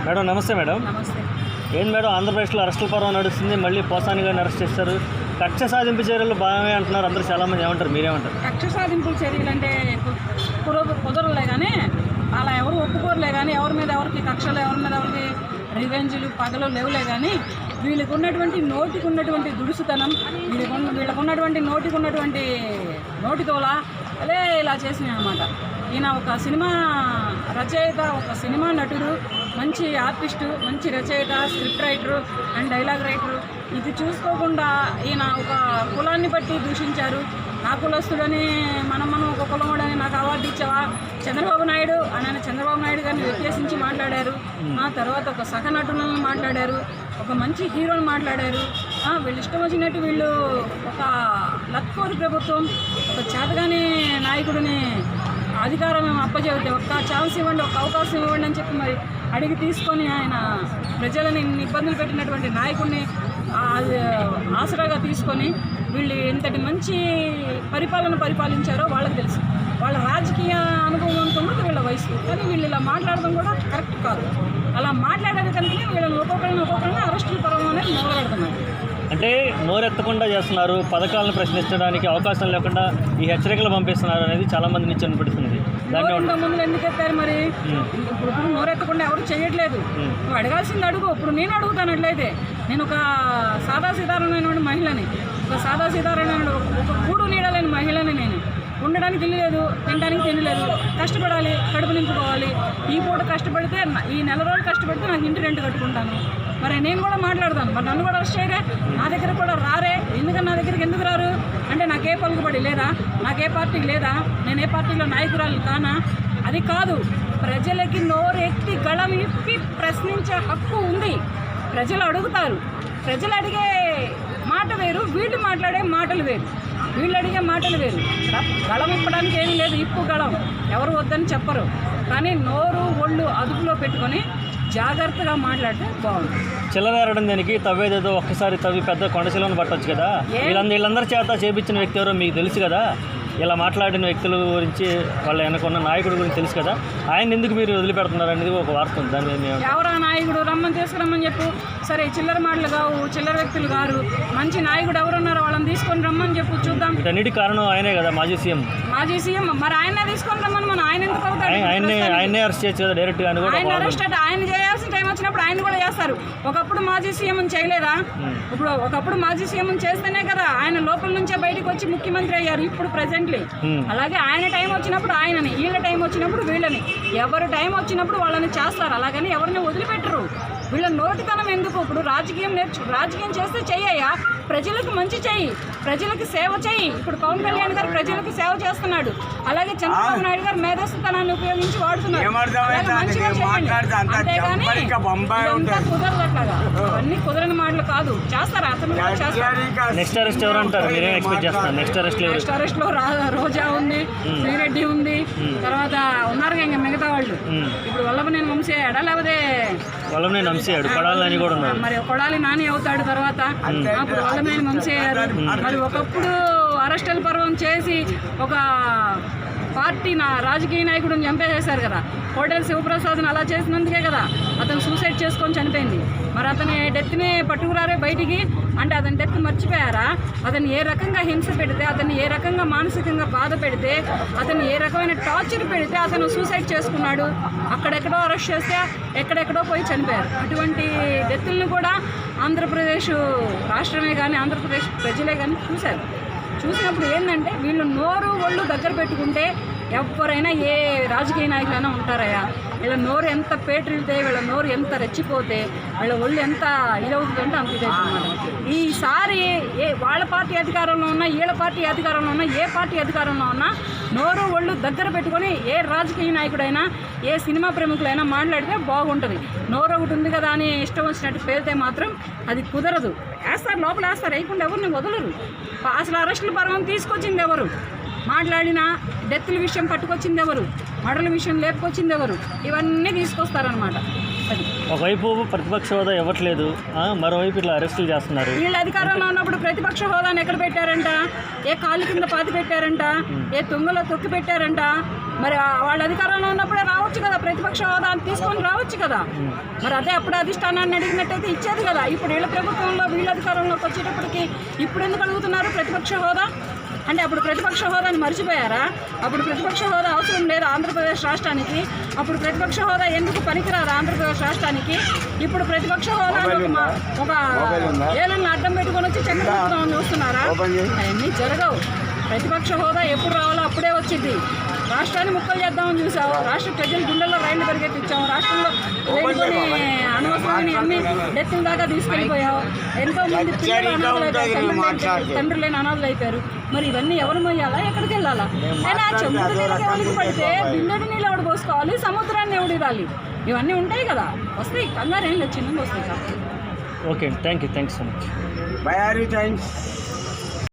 Madam నమస్తే madam. నమస్తే. ఏంటి మేడం, ఆంధ్రప్రదేశ్లో అరెస్టుల పర్వం నడుస్తుంది, మళ్ళీ పోసాని గారిని అరెస్ట్ చేస్తారు. కక్ష సాధింపు చర్యలు బాగానే అంటున్నారు అందరూ, చాలామంది ఏమంటారు, మీరేమంటారు? కక్ష సాధింపుల చర్యలు అంటే కుదరలే కానీ అలా ఎవరు ఒప్పుకోరులే కానీ ఎవరి మీద ఎవరికి కక్షలు, ఎవరి మీద ఎవరికి రివెంజ్లు పగలు లేవులే కానీ వీళ్ళకు ఉన్నటువంటి దుడుసుతనం, వీళ్ళకు ఉన్నటువంటి నోటితోలా అదే ఇలా చేసినాయి అన్నమాట. ఈయన ఒక సినిమా రచయిత, ఒక సినిమా నటుడు, మంచి ఆర్టిస్టు, మంచి రచయిత, script writer and dialogue writer. ఇది చూసుకోకుండా ఈయన ఒక కులాన్ని బట్టి దూషించారు. నా కులస్తుడని మనం ఒక కులముడని నాకు అవార్డు ఇచ్చావా, చంద్రబాబు నాయుడు గారిని వ్యత్యాసించి మాట్లాడారు. ఆ తర్వాత ఒక సహనటులను మాట్లాడారు, ఒక మంచి హీరోని మాట్లాడారు. వీళ్ళు ఇష్టం వచ్చినట్టు వీళ్ళు ఒక లత్కోరి ప్రభుత్వం, ఒక చేతగాని నాయకుడిని అధికారం అప్పచెబితే ఒక్క ఛాన్స్ ఇవ్వండి, ఒక అవకాశం ఇవ్వండి అని చెప్పి మరి అడిగి తీసుకొని ఆయన ప్రజలని ఇబ్బందులు పెట్టినటువంటి నాయకుడిని ఆసరాగా తీసుకొని వీళ్ళు ఎంతటి మంచి పరిపాలించారో వాళ్ళకి తెలుసు. వాళ్ళ రాజకీయ అనుభవం ఉంటుంది వీళ్ళ వయసు, కానీ వీళ్ళు ఇలా మాట్లాడడం కూడా కరెక్ట్ కాదు. అలా మాట్లాడేది కనుక వీళ్ళని ఒక్కొక్కరిని అరెస్టుల పర్వం అనేది మొదలుపెడుతున్నారు. అంటే నోరెత్తకుండా చేస్తున్నారు, పథకాలను ప్రశ్నించడానికి అవకాశం లేకుండా ఈ హెచ్చరికలు పంపిస్తున్నారు అనేది చాలామంది నుంచి అనిపిస్తుంది. ముందు ఎందుకు ఎత్తారు మరి? ఇప్పుడు నోరెత్తకుండా ఎవరు చేయట్లేదు. నువ్వు అడగాల్సింది అడుగు. ఇప్పుడు నేను అడుగుతానట్లయితే, నేను ఒక సాదాసీదారమైన మహిళని, ఒక కూడు నీడలేని మహిళని. నేను ఉండడానికి ఇల్లు లేదు, తినడానికి తిండి లేదు, కష్టపడాలి, కడుపు నింపుకోవాలి. ఈ పూట కష్టపడితే, ఈ నెల రోజులు కష్టపడితే నాకు ఇంటి రెంట్ కట్టుకుంటాను. మరి నేను కూడా మాట్లాడతాను, మరి నన్ను కూడా అరెస్ట్ చేయరే, నా దగ్గర కూడా రారే. ఎందుకని నా దగ్గరికి ఎందుకు రారు అంటే నాకే పలుకుబడి లేదా, నాకే పార్టీ లేదా, నేను ఏ పార్టీలో నాయకురాలు కానా? అది కాదు. ప్రజలకి నోరెత్తి గళం ఇప్పి ప్రశ్నించే హక్కు ఉంది. ప్రజలు అడుగుతారు. ప్రజలు అడిగే మాట వేరు, వీళ్ళు మాట్లాడే మాటలు వేరు. వీళ్ళు అడిగే మాటలు వేరు. గళం ఇప్పడానికి ఏమీ లేదు, ఇప్పు గళం ఎవరు వద్దని చెప్పరు. కానీ నోరు ఒళ్ళు అదుపులో పెట్టుకొని జాగ్రత్తగా మాట్లాడితే బాగుంటుంది. చిల్లరేరడం దానికి తవ్వేదేదో ఒక్కసారి తవ్వి పెద్ద కొండశిలను పట్టొచ్చు కదా. వీళ్ళందరి చేత చేపించిన వ్యక్తి ఎవరో మీకు తెలుసు కదా. ఇలా మాట్లాడిన వ్యక్తుల గురించి, వాళ్ళ వెనకున్న నాయకుడి గురించి తెలుసు కదా. ఆయన ఎందుకు మీరు వదిలిపెడుతున్నారు అనేది ఒక వార్త ఉంది. దాని మీద ఎవరా నాయకుడు రమ్మని తీసుకురమ్మని చెప్పు. సరే, చిల్లర మాటలు కావు, చిల్లర వ్యక్తులు గారు, మంచి నాయకుడు ఎవరున్నారో వాళ్ళని తీసుకొని రమ్మని చెప్పు, చూద్దాం. అన్నిటికీ కారణం ఆయనే కదా, మాజీ సీఎం. మరి ఆయనే తీసుకొని రమ్మని మనం ఆయన ఎందుకు అవుతాడు? ఆయనే అరెస్ట్ చేయొచ్చు కదా డైరెక్ట్ గా. ఆయన అరెస్ట్ అంటే ఆయన చేయాల్సిన టైం వచ్చినప్పుడు ఆయన కూడా చేస్తారు. ఒకప్పుడు మాజీ సీఎం చేయలేదా? ఇప్పుడు ఒకప్పుడు మాజీ సీఎం చేస్తేనే కదా ఆయన లోపల నుంచే బయటకు వచ్చి ముఖ్యమంత్రి అయ్యారు. ఇప్పుడు ప్రెసెంట్లీ అలాగే ఆయన టైం వచ్చినప్పుడు ఆయనని, వీళ్ళ టైం వచ్చినప్పుడు వీళ్ళని, ఎవరు టైం వచ్చినప్పుడు వాళ్ళని చేస్తారు. అలాగని ఎవరిని వదిలిపెట్టరు. వీళ్ళ నోటితనం ఎందుకు? ఇప్పుడు రాజకీయం చేస్తే చెయ్యా, ప్రజలకు మంచి చెయ్యి, ప్రజలకు సేవ చెయ్యి. ఇప్పుడు పవన్ కళ్యాణ్ గారు ప్రజలకు సేవ చేస్తున్నాడు. అలాగే చంద్రబాబు నాయుడు గారు మేధస్సుతనాన్ని ఉపయోగించి వాడుతున్నారు. మంచిగా చేయండి, అంతేగాని కుదరదు. అట్లాగా అన్ని కుదరని మాటలు కాదు. చేస్తారా? అతను కూడా చేస్తారు. నెక్స్ట్ అరెస్ట్ ఎవరు అంటారు? మీరేం ఎక్స్పెక్ట్ చేస్తున్నారు? నెక్స్ట్ అరెస్ట్ లో రోజా ఉంది, శ్రీరెడ్డి ఉంది, తర్వాత ఉన్నారు ఇంకా మిగతా వాళ్ళు. ఇప్పుడు వల్లభనేని వంశీ అయ్యాడా, లేకపోతే వల్లభనేని వంశీ అయ్యాడు, కొడాలి నాని కూడా ఉన్నారు. మరి కొడాలి నాని అవుతాడు తర్వాత. అప్పుడు వల్లభనేని వంశీ అయ్యారు. మరి ఒకప్పుడు అరెస్టుల పర్వం చేసి ఒక పార్టీ రాజకీయ నాయకుడిని చంపేసేశారు కదా. కోటేరు శివప్రసాద్ని అలా చేసినందుకే కదా అతను సూసైడ్ చేసుకొని చనిపోయింది. మరి అతని డెత్ని పట్టుకురారే బయటికి అంటే అతని డెత్ మర్చిపోయారా? అతను ఏ రకంగా హింస పెడితే, అతన్ని ఏ రకంగా మానసికంగా బాధ పెడితే, అతను ఏ రకమైన టార్చర్ పెడితే అతను సూసైడ్ చేసుకున్నాడు. అక్కడెక్కడో అరెస్ట్ చేస్తే ఎక్కడెక్కడో పోయి చనిపోయారు. అటువంటి డెత్తులను కూడా ఆంధ్రప్రదేశ్ రాష్ట్రమే కానీ, ఆంధ్రప్రదేశ్ ప్రజలే కానీ చూసినప్పుడు ఏంటంటే వీళ్ళు నోరు ఒళ్ళు దగ్గర పెట్టుకుంటే ఎవరైనా, ఏ రాజకీయ నాయకులైనా ఉంటారయ్యా. వీళ్ళ నోరు ఎంత పేటరితే, వీళ్ళ నోరు ఎంత రెచ్చిపోతే, వీళ్ళ ఒళ్ళు ఎంత ఇదవుతుందంటే అంత ఇదవుతుంది. ఈసారి వాళ్ళ పార్టీ అధికారంలో ఉన్నా, వీళ్ళ పార్టీ అధికారంలో ఉన్నా, ఏ పార్టీ అధికారంలో ఉన్నా నోరు ఒళ్ళు దగ్గర పెట్టుకొని ఏ రాజకీయ నాయకుడైనా, ఏ సినిమా ప్రముఖులైనా మాట్లాడితే బాగుంటుంది. నోరు ఒకటి ఉంది కదా అని ఇష్టం వచ్చినట్టు పేరితే మాత్రం అది కుదరదు. వేస్తారు, లోపల వేస్తారు, వేయకుండా ఎవరిని వదలరు. అసలు అరెస్టుల పర్వం తీసుకొచ్చింది ఎవరు? మాట్లాడినా డెత్తుల విషయం పట్టుకొచ్చింది ఎవరు, మర్డర్ల విషయం లేపుకొచ్చింది ఎవరు, ఇవన్నీ తీసుకొస్తారనమాట. అది ఒకవైపు ప్రతిపక్ష హోదా ఇవ్వట్లేదు, మరోవైపు ఇట్లా అరెస్టులు చేస్తున్నారు. వీళ్ళు అధికారంలో ఉన్నప్పుడు ప్రతిపక్ష హోదాను ఎక్కడ పెట్టారంట, ఏ కాలు కింద పాతి పెట్టారంట, ఏ తుంగలో తొక్కి పెట్టారంట. మరి వాళ్ళ అధికారంలో ఉన్నప్పుడే రావచ్చు కదా ప్రతిపక్ష హోదా తీసుకొని రావచ్చు కదా. మరి అదే అప్పుడు అధిష్టానాన్ని అడిగినట్టయితే ఇచ్చేది కదా. ఇప్పుడు వీళ్ళ ప్రభుత్వంలో వీళ్ళ అధికారంలోకి వచ్చేటప్పటికి ఇప్పుడు ఎందుకు అడుగుతున్నారు ప్రతిపక్ష హోదా అంటే? అప్పుడు ప్రతిపక్ష హోదాని మర్చిపోయారా? అప్పుడు ప్రతిపక్ష హోదా అవసరం లేదు ఆంధ్రప్రదేశ్ రాష్ట్రానికి. అప్పుడు ప్రతిపక్ష హోదా ఎందుకు పనికిరాదు ఆంధ్రప్రదేశ్ రాష్ట్రానికి? ఇప్పుడు ప్రతిపక్ష హోదాని ఒక ఏళ్ళని అడ్డం పెట్టుకొని వచ్చి చంద్రబాబు చూస్తున్నారా? అవన్నీ జరగవు. ప్రతిపక్ష హోదా ఎప్పుడు రావాలో అప్పుడే వచ్చింది. రాష్ట్రాన్ని ముక్కలు చేద్దామని చూసావు, రాష్ట్ర ప్రజల గుండెల్లో రైళ్లు పరిగెత్తించావు, రాష్ట్రంలో లేనిపోని అనవసరమైన అన్ని డెత్తుల దాకా తీసుకెళ్ళిపోయావు. ఎంతో మంది పిల్లలు అనాథలు అయిపోయారు, తండ్రి లేని అనాథలు అయిపోయారు. మరి ఇవన్నీ ఎవరు మొయ్యాలా, ఎక్కడికి వెళ్ళాలా? అయినా చెంబుడు నీళ్ళకి ఎవరికి పడితే బిందెడు నీళ్ళు ఎవడు పోసుకోవాలి, సముద్రాన్ని ఎవడు ఇవ్వాలి? ఇవన్నీ ఉంటాయి కదా, వస్తాయి. కంగారు ఏం లేదు, చిన్నగా వస్తాయి. Okay, thank you so much. Bye, thanks.